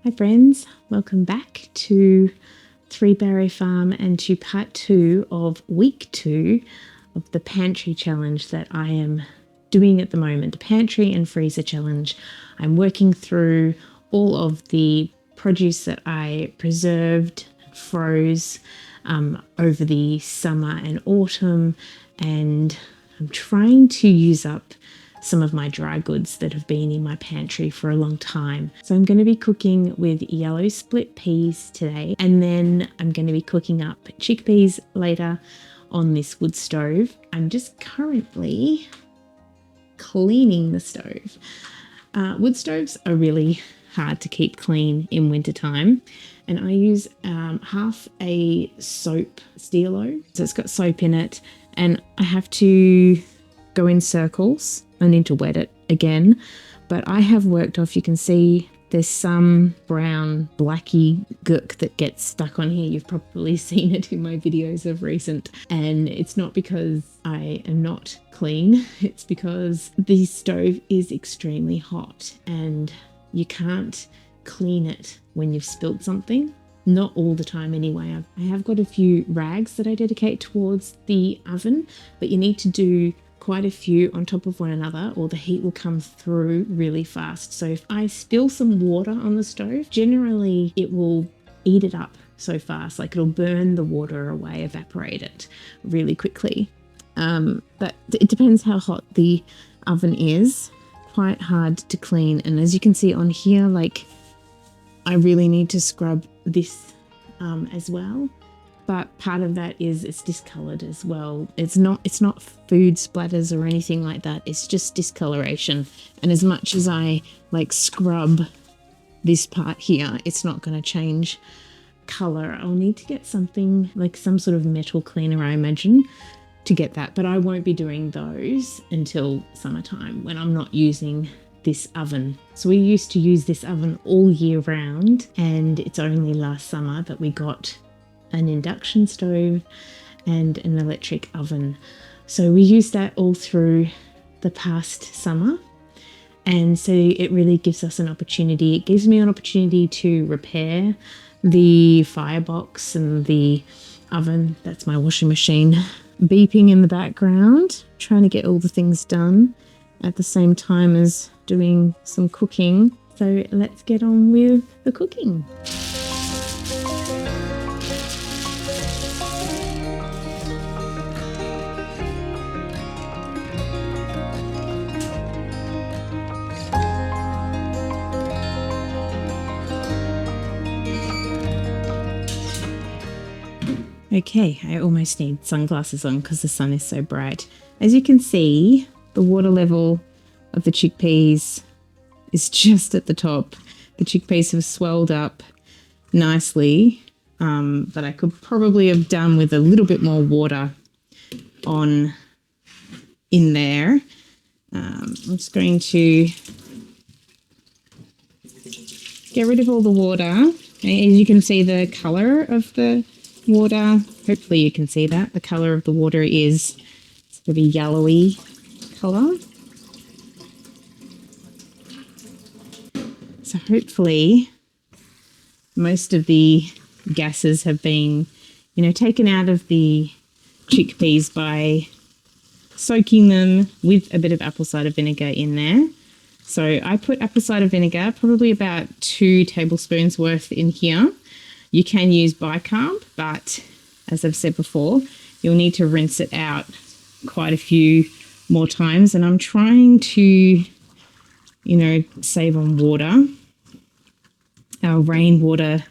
Hi friends, welcome back to Three Barrow Farm and to part 2 of week 2 of the pantry challenge that I am doing at the moment, the pantry and freezer challenge. I'm working through all of the produce that I preserved, froze over the summer and autumn, and I'm trying to use up some of my dry goods that have been in my pantry for a long time. So I'm going to be cooking with yellow split peas today, and then I'm going to be cooking up chickpeas later on this wood stove. I'm just currently cleaning the stove. Wood stoves are really hard to keep clean in wintertime, and I use half a soap Stilo. So it's got soap in it, and I have to go in circles. I need to wet it again, but I have worked off, you can see there's some brown blacky gook that gets stuck on here. You've probably seen it in my videos of recent, and it's not because I am not clean, it's because the stove is extremely hot and you can't clean it when you've spilt something. Not all the time anyway. I have got a few rags that I dedicate towards the oven, but you need to do quite a few on top of one another or the heat will come through really fast. So if I spill some water on the stove, generally it will eat it up so fast, like it'll burn the water away, evaporate it really quickly. But it depends how hot the oven is. Quite hard to clean, and as you can see on here, like I really need to scrub this as well. But part of that is it's discolored as well. It's not food splatters or anything like that. It's just discoloration. And as much as I like scrub this part here, it's not going to change color. I'll need to get something like some sort of metal cleaner, I imagine, to get that. But I won't be doing those until summertime when I'm not using this oven. So we used to use this oven all year round, and it's only last summer that we got an induction stove and an electric oven. So we used that all through the past summer, and so it really gives us an opportunity. It gives me an opportunity to repair the firebox and the oven. That's my washing machine beeping in the background, trying to get all the things done at the same time as doing some cooking. So let's get on with the cooking. Okay, I almost need sunglasses on because the sun is so bright. As you can see, the water level of the chickpeas is just at the top. The chickpeas have swelled up nicely, but I could probably have done with a little bit more water on in there. I'm just going to get rid of all the water. As you can see, the colour of the water, hopefully you can see that, the colour of the water is sort of a yellowy colour. So hopefully most of the gases have been, taken out of the chickpeas by soaking them with a bit of apple cider vinegar in there. So I put apple cider vinegar, probably about 2 tablespoons worth in here. You can use bicarb, but as I've said before, you'll need to rinse it out quite a few more times. And I'm trying to, save on water. Our rainwater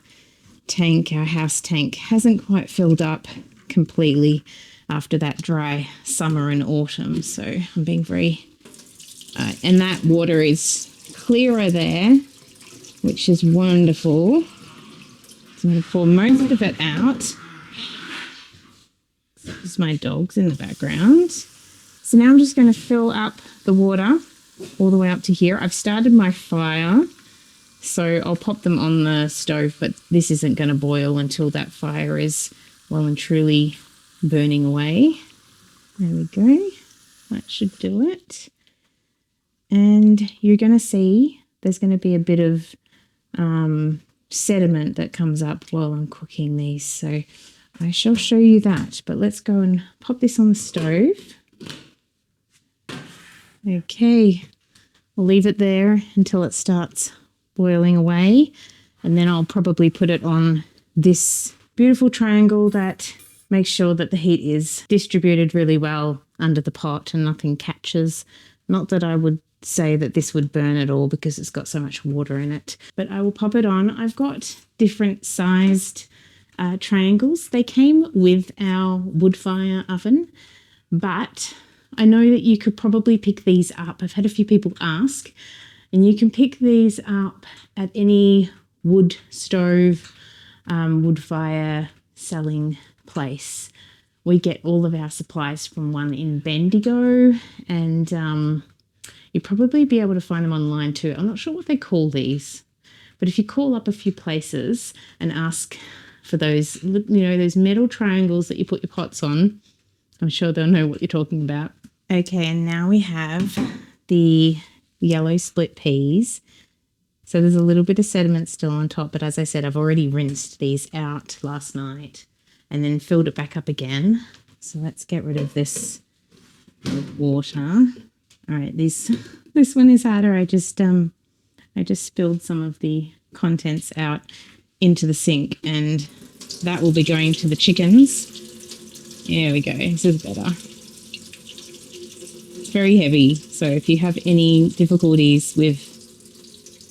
tank, our house tank, hasn't quite filled up completely after that dry summer and autumn. So I'm being very, and that water is clearer there, which is wonderful. So I'm going to pour most of it out. There's my dogs in the background. So now I'm just going to fill up the water all the way up to here. I've started my fire, so I'll pop them on the stove, but this isn't going to boil until that fire is well and truly burning away. There we go. That should do it. And you're going to see there's going to be a bit of sediment that comes up while I'm cooking these. So I shall show you that. But let's go and pop this on the stove. Okay, I'll leave it there until it starts boiling away. And then I'll probably put it on this beautiful triangle that makes sure that the heat is distributed really well under the pot and nothing catches. Not that I would say that this would burn at all because it's got so much water in it, but I will pop it on. I've got different sized triangles. They came with our wood fire oven, but I know that you could probably pick these up. I've had a few people ask, and you can pick these up at any wood stove, wood fire selling place. We get all of our supplies from one in Bendigo, and you'll probably be able to find them online too. I'm not sure what they call these, but if you call up a few places and ask for those, those metal triangles that you put your pots on, I'm sure they'll know what you're talking about. Okay, and now we have the yellow split peas. So there's a little bit of sediment still on top, but as I said, I've already rinsed these out last night and then filled it back up again. So let's get rid of this water. All right, this one is harder. I just spilled some of the contents out into the sink, and that will be going to the chickens. There we go. This is better. It's very heavy, so if you have any difficulties with,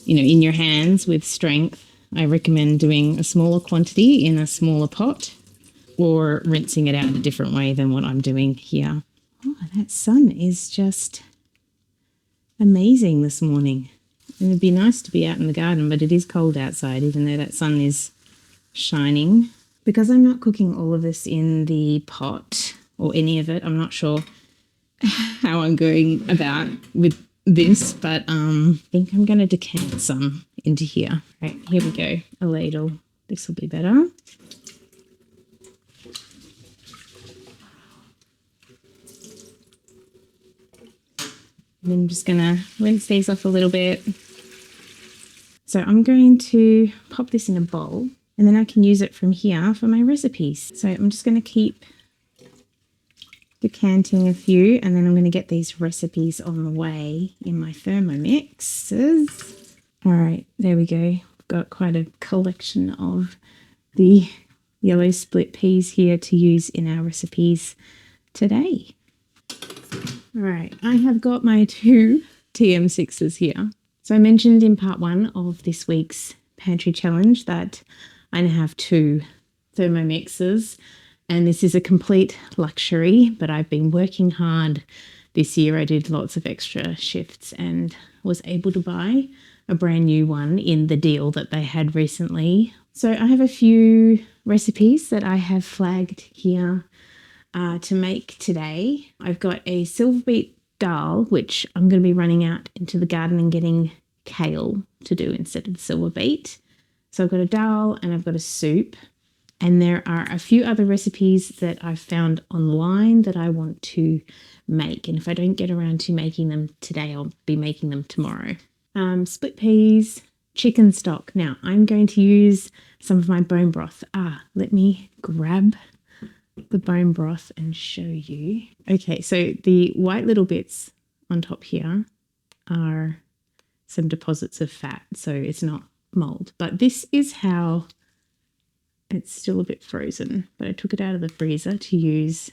in your hands with strength, I recommend doing a smaller quantity in a smaller pot or rinsing it out a different way than what I'm doing here. Oh, that sun is just amazing this morning. And it'd be nice to be out in the garden, but it is cold outside, even though that sun is shining. Because I'm not cooking all of this in the pot or any of it, I'm not sure how I'm going about with this, but I think I'm going to decant some into here. Right, here we go. A ladle. This will be better. And I'm just going to rinse these off a little bit. So I'm going to pop this in a bowl, and then I can use it from here for my recipes. So I'm just going to keep decanting a few, and then I'm going to get these recipes on the way in my thermomixes. All right, there we go. I've got quite a collection of the yellow split peas here to use in our recipes today. All right, I have got my 2 TM6s here. So I mentioned in part 1 of this week's pantry challenge that I now have 2 thermomixes, and this is a complete luxury, but I've been working hard this year. I did lots of extra shifts and was able to buy a brand new one in the deal that they had recently. So I have a few recipes that I have flagged here to make today. I've got a silver beet dahl, which I'm going to be running out into the garden and getting kale to do instead of the silver beet. So I've got a dahl and I've got a soup. And there are a few other recipes that I've found online that I want to make. And if I don't get around to making them today, I'll be making them tomorrow. Split peas, chicken stock. Now I'm going to use some of my bone broth. Let me grab the bone broth and show you. Okay, so the white little bits on top here are some deposits of fat, so it's not mold. But this is how it's still a bit frozen, but I took it out of the freezer to use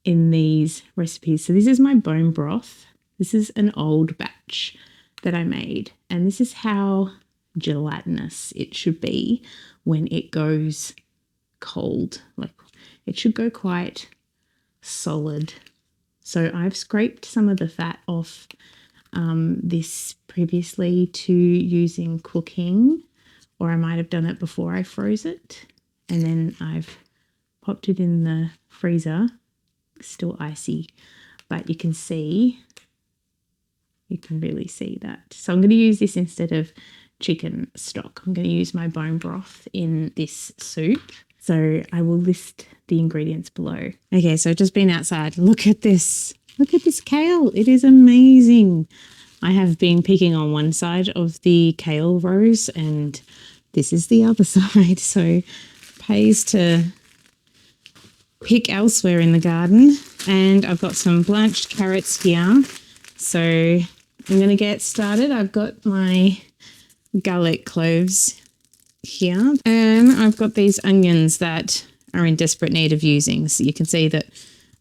in these recipes. So this is my bone broth. This is an old batch that I made, and this is how gelatinous it should be when it goes cold. Like, it should go quite solid. So I've scraped some of the fat off this previously to using cooking, or I might have done it before I froze it, and then I've popped it in the freezer. Still icy, but you can really see that. So I'm going to use this instead of chicken stock. I'm going to use my bone broth in this soup. So I will list the ingredients below. Okay, so I've just been outside. Look at this. Look at this kale. It is amazing. I have been picking on one side of the kale rows and this is the other side. So pays to pick elsewhere in the garden. And I've got some blanched carrots here. So I'm going to get started. I've got my garlic cloves here and I've got these onions that are in desperate need of using. So you can see that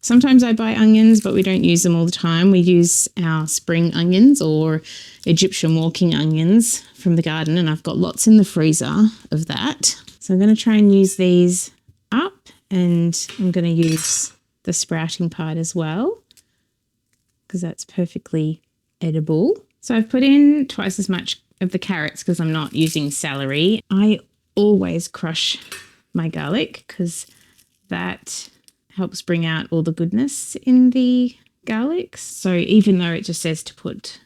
sometimes I buy onions, but we don't use them all the time. We use our spring onions or Egyptian walking onions from the garden, and I've got lots in the freezer of that. So I'm going to try and use these up, and I'm going to use the sprouting part as well because that's perfectly edible. So I've put in twice as much of the carrots because I'm not using celery. I always crush my garlic because that helps bring out all the goodness in the garlic. So even though it just says to put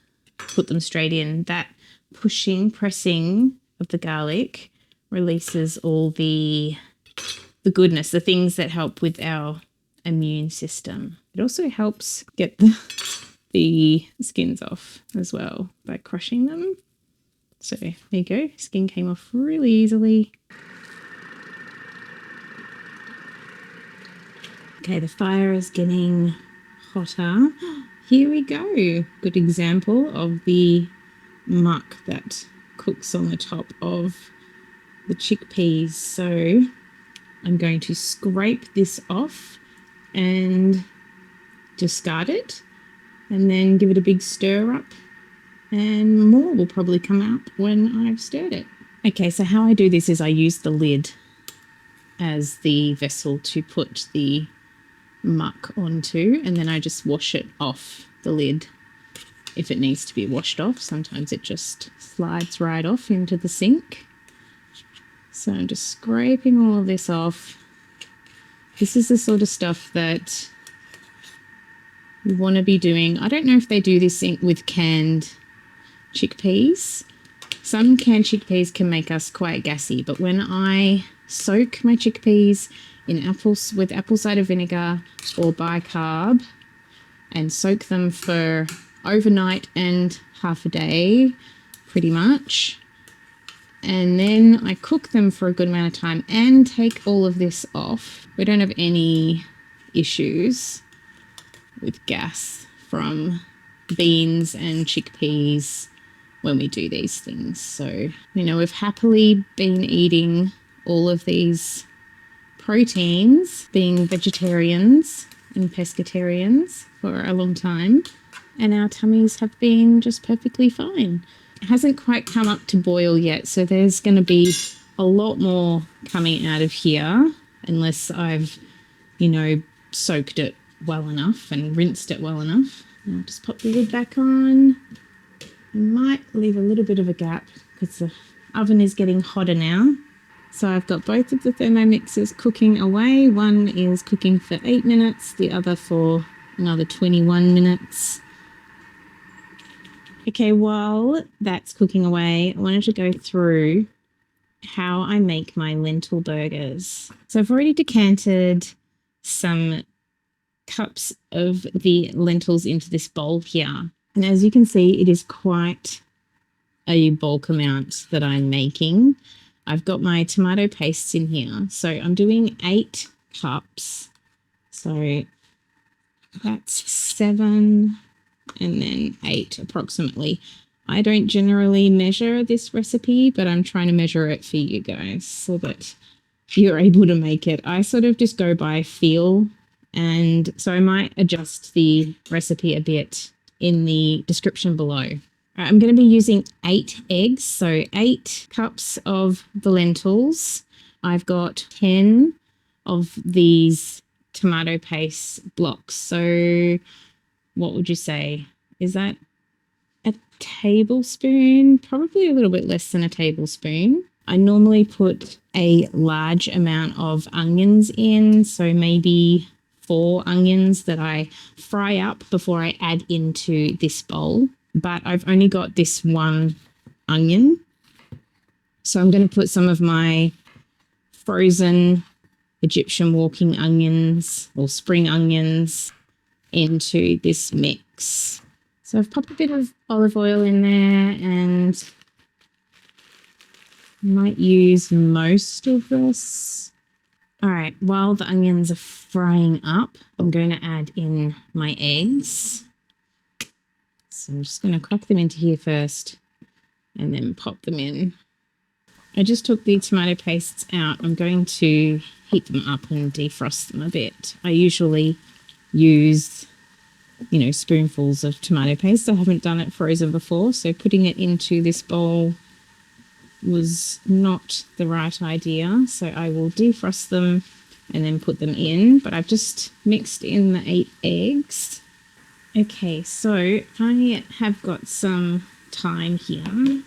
them straight in, that pressing of the garlic releases all the goodness, the things that help with our immune system. It also helps get the skins off as well by crushing them. So there you go, skin came off really easily. Okay, the fire is getting hotter. Here we go. Good example of the muck that cooks on the top of the chickpeas. So I'm going to scrape this off and discard it and then give it a big stir up, and more will probably come out when I've stirred it. Okay, so how I do this is I use the lid as the vessel to put the muck onto, and then I just wash it off the lid if it needs to be washed off. Sometimes it just slides right off into the sink. So I'm just scraping all of this off. This is the sort of stuff that you want to be doing. I don't know if they do this with canned chickpeas. Some canned chickpeas can make us quite gassy, but when I soak my chickpeas in with apple cider vinegar or bicarb and soak them for overnight and half a day, pretty much, and then I cook them for a good amount of time and take all of this off, we don't have any issues with gas from beans and chickpeas when we do these things. So, you know, we've happily been eating all of these proteins, being vegetarians and pescatarians for a long time, and our tummies have been just perfectly fine. It hasn't quite come up to boil yet, so there's going to be a lot more coming out of here unless I've, you know, soaked it well enough and rinsed it well enough. And I'll just pop the lid back on. I might leave a little bit of a gap because the oven is getting hotter now. So I've got both of the thermomixes cooking away. One is cooking for 8 minutes, the other for another 21 minutes. Okay, while that's cooking away, I wanted to go through how I make my lentil burgers. So I've already decanted some cups of the lentils into this bowl here. And as you can see, it is quite a bulk amount that I'm making. I've got my tomato pastes in here. So I'm doing 8 cups. So that's 7 and then 8 approximately. I don't generally measure this recipe, but I'm trying to measure it for you guys so that you're able to make it. I sort of just go by feel, and so I might adjust the recipe a bit in the description below. I'm going to be using 8 eggs, so 8 cups of the lentils. I've got 10 of these tomato paste blocks. So what would you say? Is that a tablespoon? Probably a little bit less than a tablespoon. I normally put a large amount of onions in, so maybe 4 onions that I fry up before I add into this bowl. But I've only got this one onion. So I'm going to put some of my frozen Egyptian walking onions or spring onions into this mix. So I've popped a bit of olive oil in there and might use most of this. All right, while the onions are frying up, I'm going to add in my eggs. So I'm just going to crack them into here first and then pop them in. I just took the tomato pastes out. I'm going to heat them up and defrost them a bit. I usually use, spoonfuls of tomato paste. I haven't done it frozen before, so putting it into this bowl was not the right idea. So I will defrost them and then put them in, but I've just mixed in the 8 eggs. Okay, so I have got some thyme here,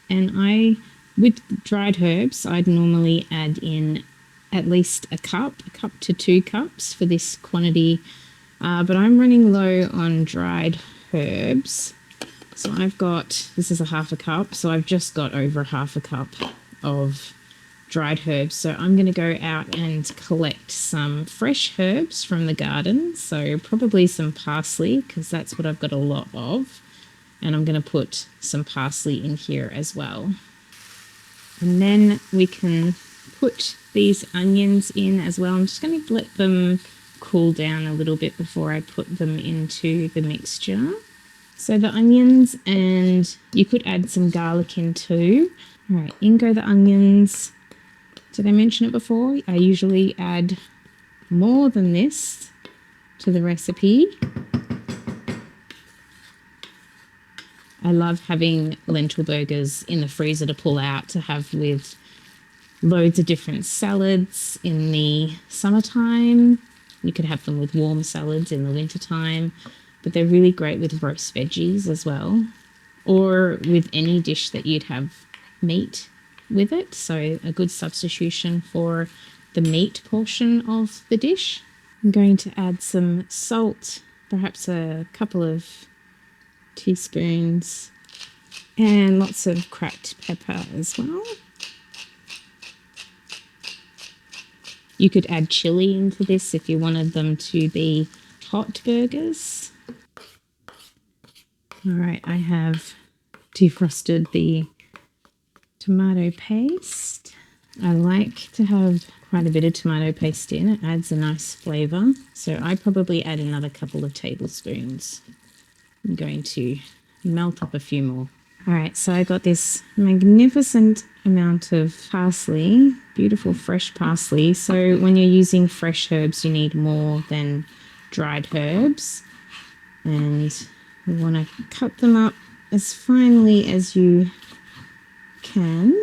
and with dried herbs, I'd normally add in at least a cup to 2 cups for this quantity, but I'm running low on dried herbs. So this is a half a cup, so I've just got over half a cup of dried herbs. So I'm going to go out and collect some fresh herbs from the garden. So probably some parsley, because that's what I've got a lot of. And I'm going to put some parsley in here as well. And then we can put these onions in as well. I'm just going to let them cool down a little bit before I put them into the mixture. So the onions, and you could add some garlic in too. All right, in go the onions. Did I mention it before? I usually add more than this to the recipe. I love having lentil burgers in the freezer to pull out to have with loads of different salads in the summertime. You could have them with warm salads in the wintertime, but they're really great with roast veggies as well, or with any dish that you'd have meat with it. So a good substitution for the meat portion of the dish. I'm going to add some salt, perhaps a couple of teaspoons, and lots of cracked pepper as well. You could add chili into this if you wanted them to be hot burgers. All right, I have defrosted the tomato paste. I like to have quite a bit of tomato paste in. It adds a nice flavour. So I probably add another couple of tablespoons. I'm going to melt up a few more. All right, so I got this magnificent amount of parsley, beautiful fresh parsley. So when you're using fresh herbs, you need more than dried herbs. And you want to cut them up as finely as you can.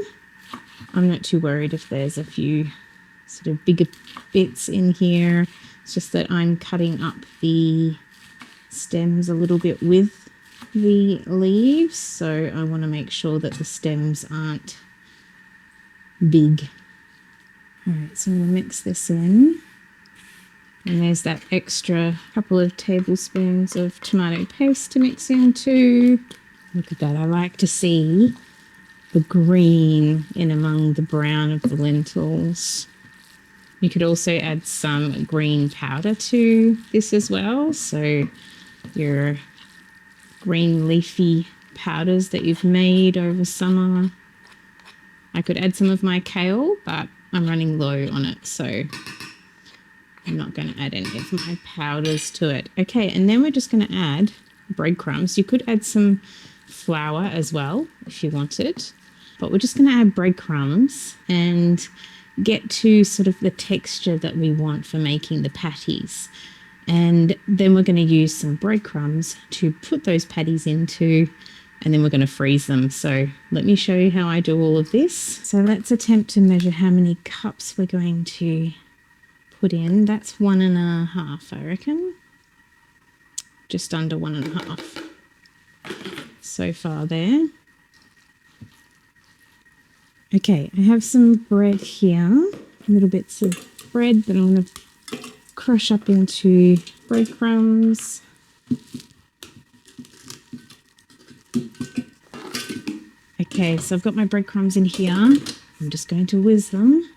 I'm not too worried if there's a few sort of bigger bits in here. It's just that I'm cutting up the stems a little bit with the leaves, so I want to make sure that the stems aren't big. All right, so I'm going to mix this in, and there's that extra couple of tablespoons of tomato paste to mix in too. Look at that. I like to see the green in among the brown of the lentils. You could also add some green powder to this as well. So your green leafy powders that you've made over summer. I could add some of my kale, but I'm running low on it, so I'm not going to add any of my powders to it. Okay, and then we're just going to add breadcrumbs. You could add some flour as well if you wanted, but we're just going to add breadcrumbs and get to sort of the texture that we want for making the patties. And then we're going to use some breadcrumbs to put those patties into, and then we're going to freeze them. So let me show you how I do all of this. So let's attempt to measure how many cups we're going to put in. That's 1.5, I reckon. Just under 1.5 so far there. Okay, I have some bread here, little bits of bread that I'm going to crush up into breadcrumbs. Okay, so I've got my breadcrumbs in here. I'm just going to whiz them.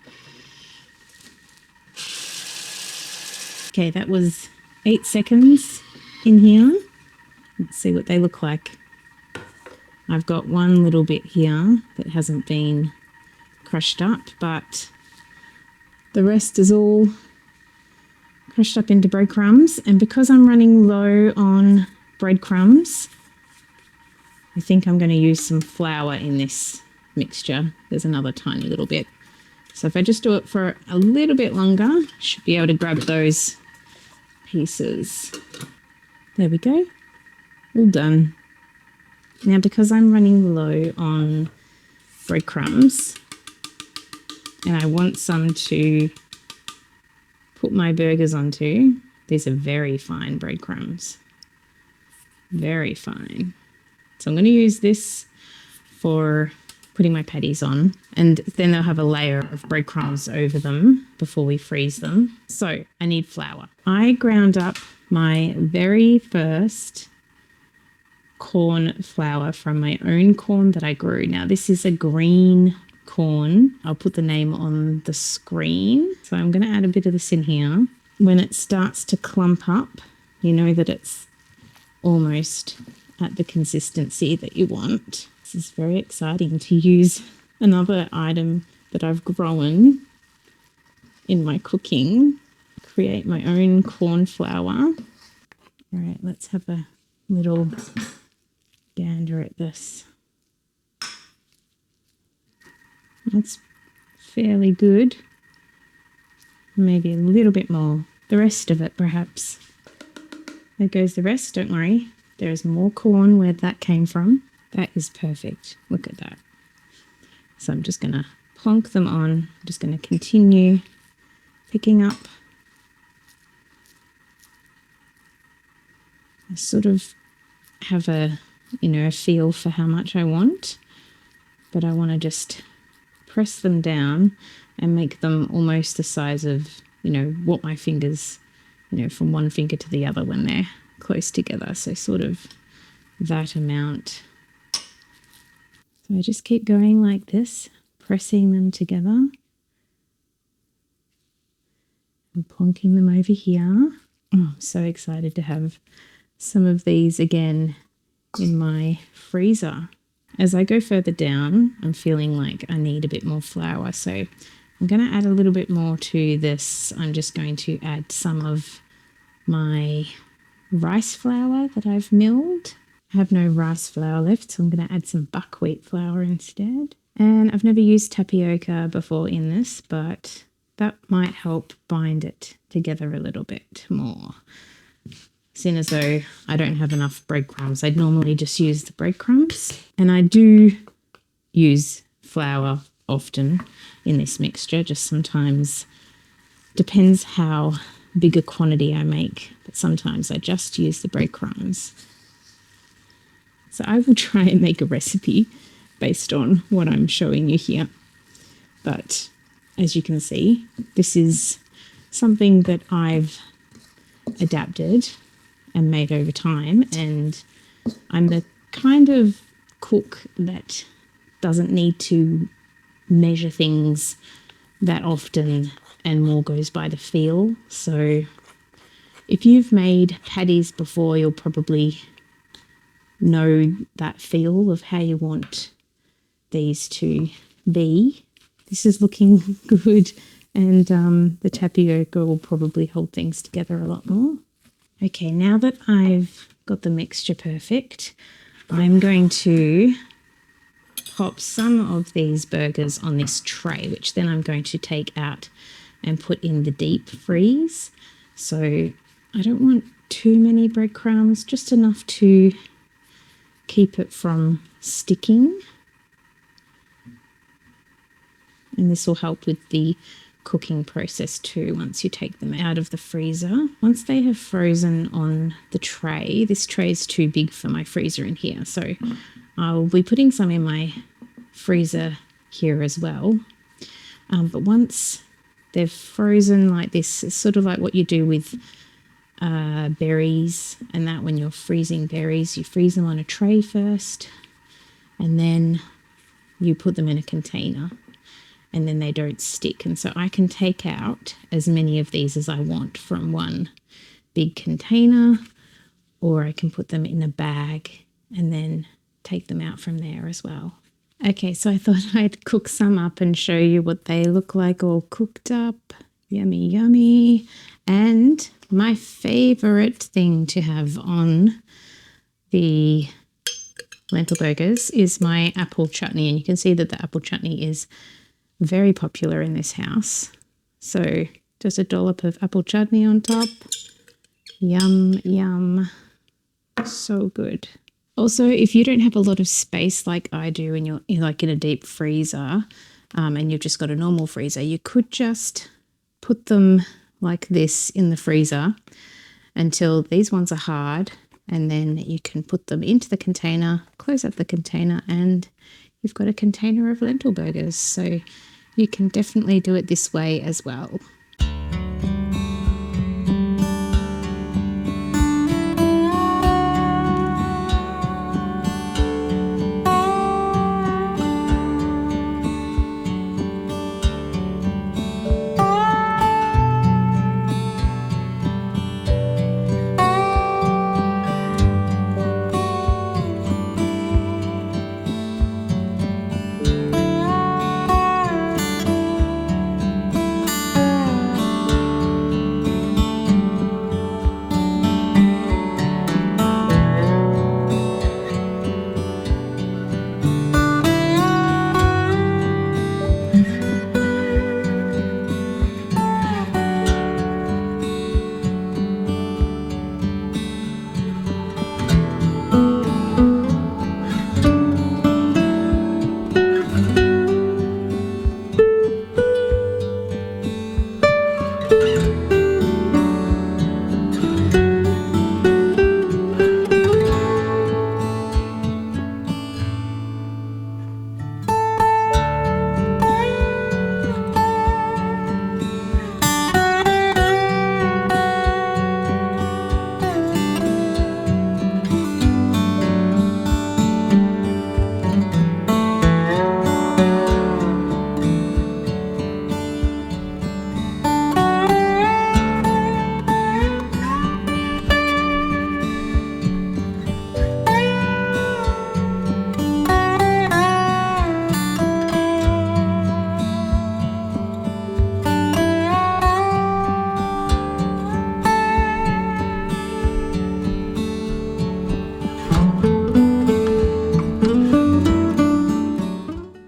Okay, that was 8 seconds in here. Let's see what they look like. I've got one little bit here that hasn't been crushed up, but the rest is all crushed up into breadcrumbs. And because I'm running low on breadcrumbs, I think I'm going to use some flour in this mixture. There's another tiny little bit. So if I just do it for a little bit longer, I should be able to grab those pieces. There we go. All done. Now, because I'm running low on breadcrumbs and I want some to put my burgers onto, these are very fine breadcrumbs. Very fine. So I'm going to use this for putting my patties on, and then they'll have a layer of breadcrumbs over them before we freeze them. So I need flour. I ground up my very first corn flour from my own corn that I grew. Now this is a green corn. I'll put the name on the screen. So I'm going to add a bit of this in here. When it starts to clump up, you know that it's almost at the consistency that you want. This is very exciting to use another item that I've grown in my cooking. Create my own corn flour. All right, let's have a little gander at this. That's fairly good. Maybe a little bit more. The rest of it, perhaps. There goes the rest, don't worry. There is more corn where that came from. That is perfect. Look at that. So I'm just going to plonk them on. I'm just going to continue picking up. I sort of have a feel for how much I want, but I want to just press them down and make them almost the size of, what my fingers, from one finger to the other when they're close together. So sort of that amount. So I just keep going like this, pressing them together and plonking them over here. Oh, I'm so excited to have some of these again in my freezer. As I go further down, I'm feeling like I need a bit more flour. So I'm going to add a little bit more to this. I'm just going to add some of my rice flour that I've milled. I have no rice flour left, so I'm going to add some buckwheat flour instead. And I've never used tapioca before in this, but that might help bind it together a little bit more. Seeing as though I don't have enough breadcrumbs, I'd normally just use the breadcrumbs. And I do use flour often in this mixture, just sometimes depends how big a quantity I make, but sometimes I just use the breadcrumbs. So I will try and make a recipe based on what I'm showing you here. But as you can see, this is something that I've adapted and made over time, and I'm the kind of cook that doesn't need to measure things that often, and more goes by the feel. So if you've made patties before, you'll probably know that feel of how you want these to be. This is looking good, and the tapioca will probably hold things together a lot more. Okay, now that I've got the mixture perfect, I'm going to pop some of these burgers on this tray, which then I'm going to take out and put in the deep freeze. So I don't want too many breadcrumbs, just enough to keep it from sticking. And this will help with the cooking process too once you take them out of the freezer. Once they have frozen on the tray, this tray is too big for my freezer in here, so I'll be putting some in my freezer here as well. But once they've frozen like this, it's sort of like what you do with berries and that. When you're freezing berries, you freeze them on a tray first and then you put them in a container, and then they don't stick. And so I can take out as many of these as I want from one big container, or I can put them in a bag and then take them out from there as well. Okay, so I thought I'd cook some up and show you what they look like all cooked up. Yummy, yummy. And my favorite thing to have on the lentil burgers is my apple chutney. And you can see that the apple chutney is very popular in this house. So just a dollop of apple chutney on top. Yum, yum. So good. Also, if you don't have a lot of space like I do and you're like in a deep freezer and you've just got a normal freezer, you could just put them like this in the freezer until these ones are hard, and then you can put them into the container, close up the container, and you've got a container of lentil burgers. So you can definitely do it this way as well.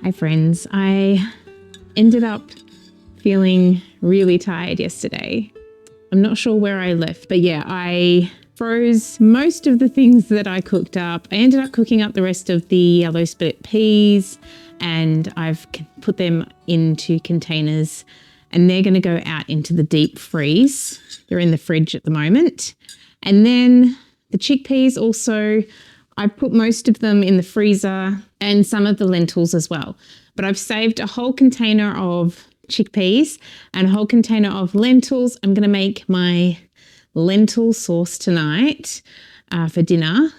Hi friends, I ended up feeling really tired yesterday. I'm not sure where I left, but yeah, I froze most of the things that I cooked up. I ended up cooking up the rest of the yellow split peas, and I've put them into containers, and they're going to go out into the deep freeze. They're in the fridge at the moment. And then the chickpeas also, I put most of them in the freezer and some of the lentils as well. But I've saved a whole container of chickpeas and a whole container of lentils. I'm going to make my lentil sauce tonight for dinner.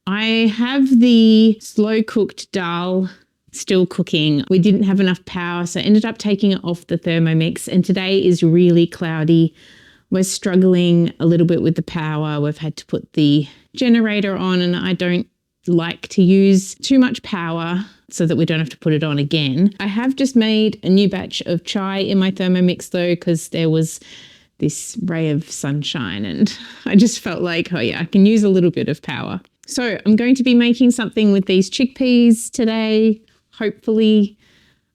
I have the slow cooked dahl still cooking. We didn't have enough power, so I ended up taking it off the thermomix, and today is really cloudy. We're struggling a little bit with the power. We've had to put the generator on, and I don't like to use too much power so that we don't have to put it on again. I have just made a new batch of chai in my thermomix though, because there was this ray of sunshine and I just felt like, oh yeah, I can use a little bit of power. So I'm going to be making something with these chickpeas today. Hopefully,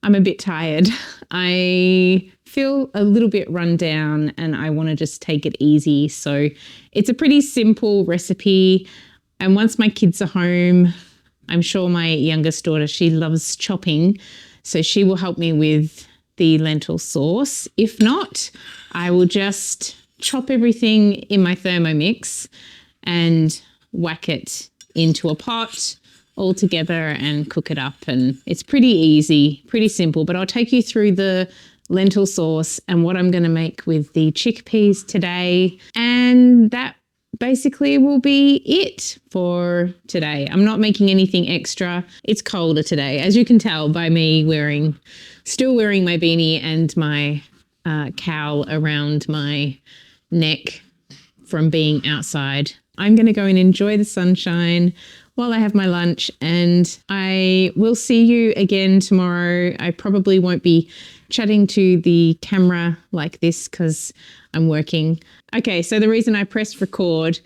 I'm a bit tired. I feel a little bit run down and I want to just take it easy. So it's a pretty simple recipe. And once my kids are home, I'm sure my youngest daughter, she loves chopping, so she will help me with the lentil sauce. If not, I will just chop everything in my Thermomix and whack it into a pot all together and cook it up. And it's pretty easy, pretty simple, but I'll take you through the lentil sauce and what I'm going to make with the chickpeas today. And that basically will be it for today. I'm not making anything extra. It's colder today, as you can tell by me still wearing my beanie and my cowl around my neck from being outside I'm going to go and enjoy the sunshine while I have my lunch, and I will see you again tomorrow. I probably won't be chatting to the camera like this because I'm working. Okay, so the reason I pressed record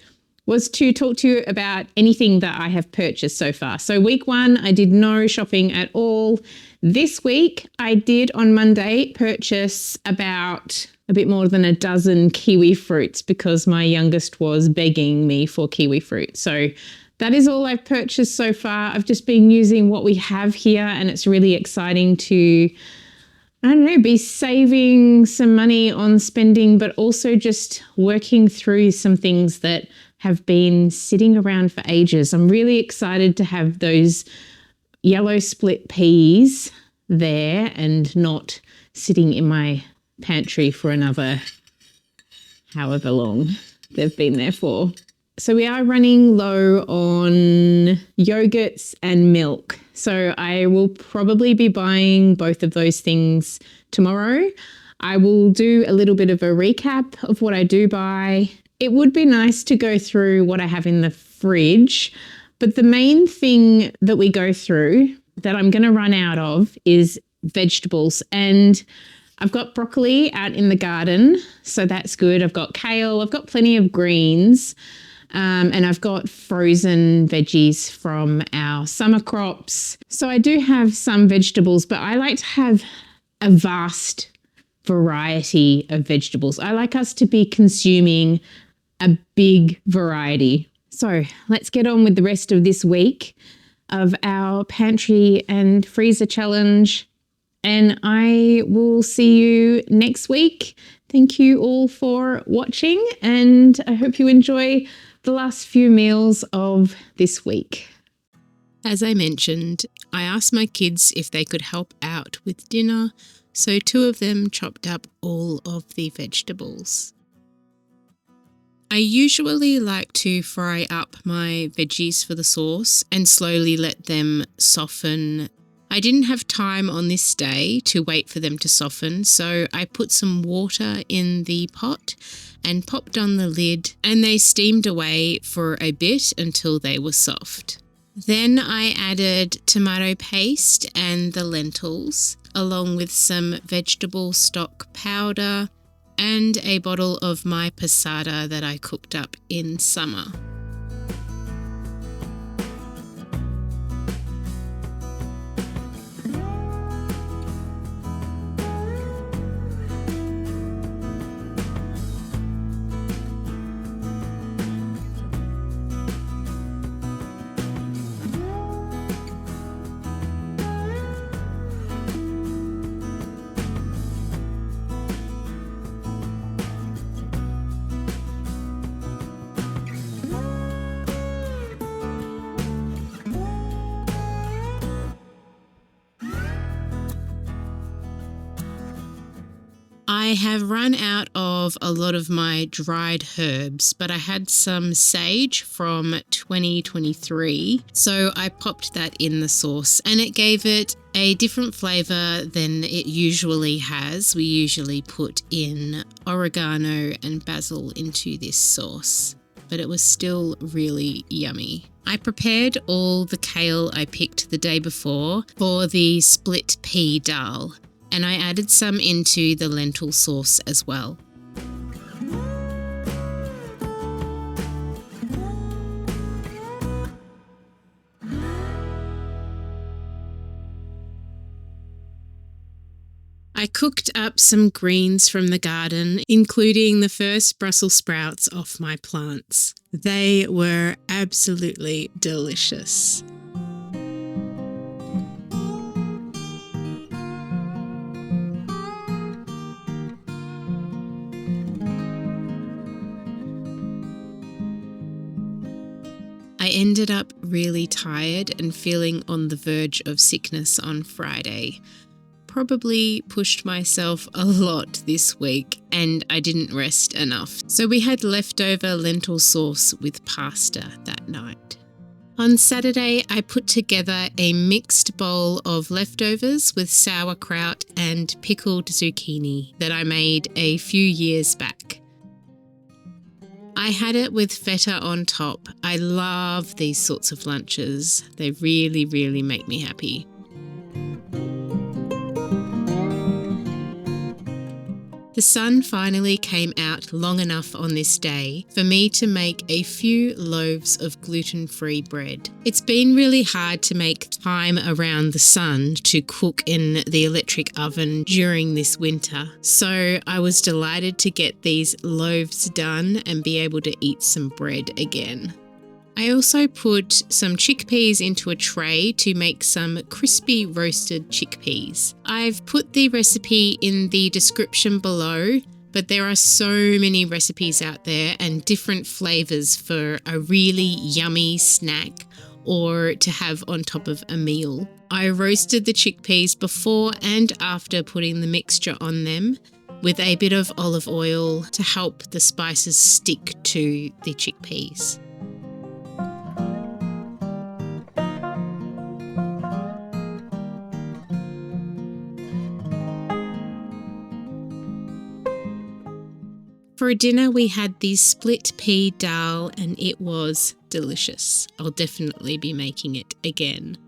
was to talk to you about anything that I have purchased so far. So week 1, I did no shopping at all. This week, I did on Monday purchase about a bit more than a dozen kiwi fruits because my youngest was begging me for kiwi fruit. So that is all I've purchased so far. I've just been using what we have here, and it's really exciting to, I don't know, be saving some money on spending, but also just working through some things that have been sitting around for ages. I'm really excited to have those yellow split peas there and not sitting in my pantry for another however long they've been there for. So we are running low on yogurts and milk. So I will probably be buying both of those things tomorrow. I will do a little bit of a recap of what I do buy. It would be nice to go through what I have in the fridge, but the main thing that we go through that I'm going to run out of is vegetables. And I've got broccoli out in the garden, so that's good. I've got kale, I've got plenty of greens. And I've got frozen veggies from our summer crops. So I do have some vegetables, but I like to have a vast variety of vegetables. I like us to be consuming a big variety. So let's get on with the rest of this week of our pantry and freezer challenge. And I will see you next week. Thank you all for watching, and I hope you enjoy the last few meals of this week. As I mentioned, I asked my kids if they could help out with dinner, so 2 of them chopped up all of the vegetables. I usually like to fry up my veggies for the sauce and slowly let them soften. I didn't have time on this day to wait for them to soften, so I put some water in the pot and popped on the lid, and they steamed away for a bit until they were soft. Then I added tomato paste and the lentils, along with some vegetable stock powder and a bottle of my passata that I cooked up in summer. I have run out of a lot of my dried herbs, but I had some sage from 2023, so I popped that in the sauce and it gave it a different flavour than it usually has. We usually put in oregano and basil into this sauce, but it was still really yummy. I prepared all the kale I picked the day before for the split pea dahl, and I added some into the lentil sauce as well. I cooked up some greens from the garden, including the first Brussels sprouts off my plants. They were absolutely delicious. I ended up really tired and feeling on the verge of sickness on Friday. Probably pushed myself a lot this week and I didn't rest enough. So we had leftover lentil sauce with pasta that night. On Saturday, I put together a mixed bowl of leftovers with sauerkraut and pickled zucchini that I made a few years back. I had it with feta on top. I love these sorts of lunches. They really, really make me happy. The sun finally came out long enough on this day for me to make a few loaves of gluten-free bread. It's been really hard to make time around the sun to cook in the electric oven during this winter, so I was delighted to get these loaves done and be able to eat some bread again. I also put some chickpeas into a tray to make some crispy roasted chickpeas. I've put the recipe in the description below, but there are so many recipes out there and different flavours for a really yummy snack or to have on top of a meal. I roasted the chickpeas before and after putting the mixture on them with a bit of olive oil to help the spices stick to the chickpeas. For dinner, we had the split pea dahl and it was delicious. I'll definitely be making it again.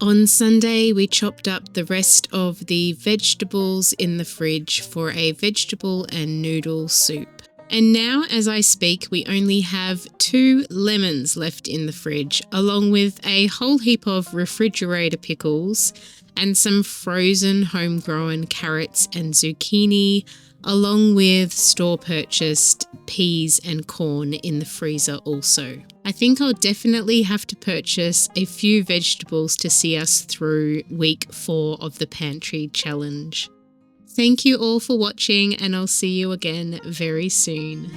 On Sunday, we chopped up the rest of the vegetables in the fridge for a vegetable and noodle soup. And now, as I speak, we only have 2 lemons left in the fridge, along with a whole heap of refrigerator pickles and some frozen homegrown carrots and zucchini, along with store-purchased peas and corn in the freezer also. I think I'll definitely have to purchase a few vegetables to see us through week 4 of the Pantry challenge. Thank you all for watching, and I'll see you again very soon.